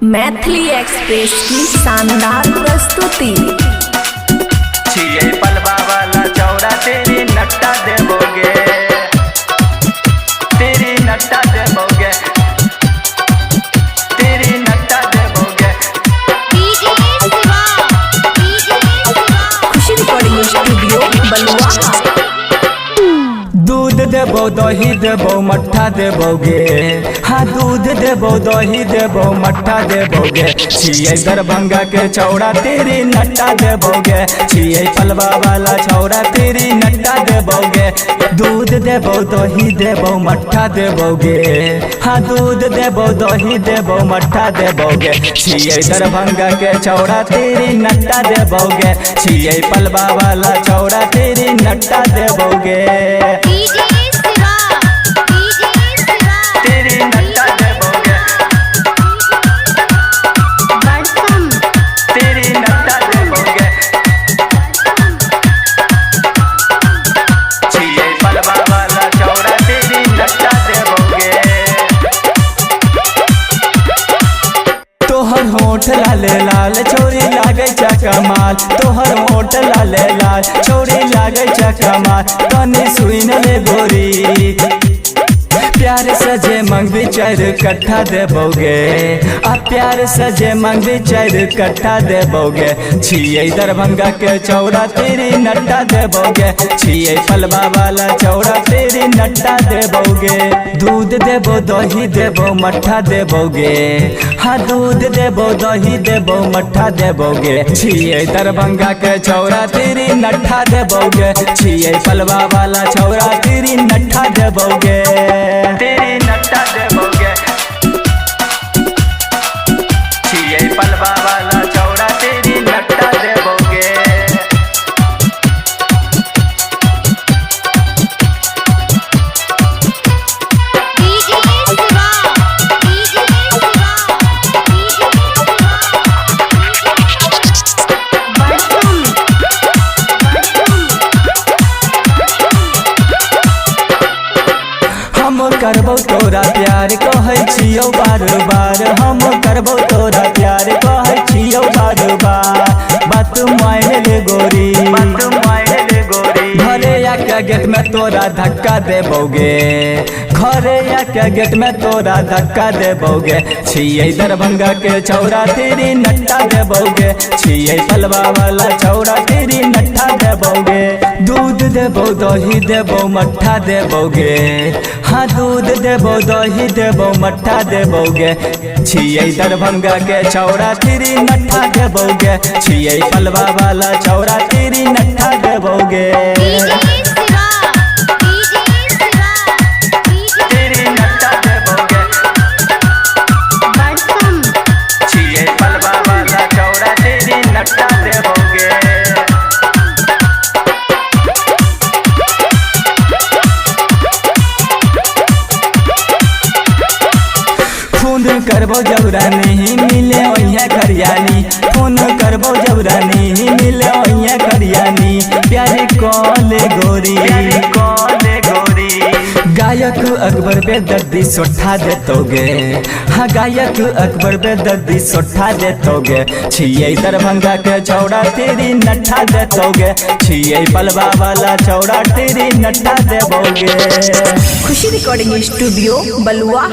Maithili express की शानदार प्रस्तुति। छिए पलवा वाला चौड़ा तेरी नट्टा देवोगे, तेरी नट्टा देवोगे, तेरी नट्टा देवोगे। खुशी रिकॉर्डिंग स्टूडियो बलुआ। दूध देबो दही देबो मट्ठा देबोगे, हाँ दूध देबो दही देबो मट्ठा देबोगे। छिए दरभंगा के चौड़ा तेरी नट्टा देबोगे, छिए पलवा वाला चौड़ा तेरी नट्टा देबोगे। दूध देबो दही देबो मट्ठा देबोगे, हाँ दूध देबो दही देबो मट्ठा देबोगे। छिए दरभंगा के चौड़ा तेरी नट्टा देबोगे, छिए पलवा वाला चौड़ा तेरी नट्टा देबोगे। तेरी नट्टा देबोगे, तेरी नट्टा देबोगे। छिए पलवा वाला चौड़ा तेरी नट्टा देबोगे। तोहर होठ लाले लाल छोरी लागे चकमाल, तोहर होठ लाले लाल छोरी लागे चकमाल। तनी सुइन ले गोरी प्यार सजे मंगवी चार कट्ठा देबोगे, आ प्यार सजे मंगवी चार कट्ठा देबोगे। छिए दरभंगा के चौड़ा तेरी नट्टा देबोगे, छिए पलवा वाला चौड़ा तेरी नट्टा देबोगे। दूध देबो दही देबो मट्ठा देबोगे, हाँ दूध देबो दही देबो मट्ठा देबोगे। छिए दरभंगा के चौड़ा तेरी नट्ठा देबोगे, छिए पलवा वाला चौड़ा तेरी नट्ठा देबोगे। तेरी नट्टा देबोगे, छिए पलवा वाला चौड़ा तेरी नट्टा देबोगे। हम करबो तोरा प्यार कहै छियौ बार बार, हम करबो तोरा प्यार कहै छियौ बार बार। बात मान ले गोरी, बात मान ले गोरी। घरे आके गेट में तोरा धक्का देबोगे, घरे आके गेट में तोरा धक्का देबोगे। छिए दरभंगा के चौड़ा तेरी नट्टा देबोगे, छिए पलवा वाला चौड़ा तेरी नट्टा देबोगे। दूध देबो दही देबो मट्ठा देबोगे, हाँ दूध देबो दही देबो मट्ठा देबोगे। छिए दरभंगा के चौड़ा तेरी नट्ठा देबोगे, छिए पलवा वाला चौड़ा तेरी नट्ठा देबोगे। तेरी नट्टा देबोगे, छिए पलवा वाला चौड़ा तेरी नट्टा देबोगे। फोन करबो जबरा नहीं मिले ओहिया करियानी, फोन करबो जबरा नहीं मिले ओहिया करियानी। प्यारे कॉले गोरी, प्यारे कॉले गोरी। गायक अकबर बेदर्दी सोठा देतोगे, हाँ गायक अकबर बेदर्दी सोठा देतोगे। छिए दरभंगा के चौड़ा तेरी नट्ठा देतोगे, छिए पलवा वाला चौड़ा तेरी नट्ठा देबोगे। खुशी रिकॉर्डिंग स्टूडियो बलुआ।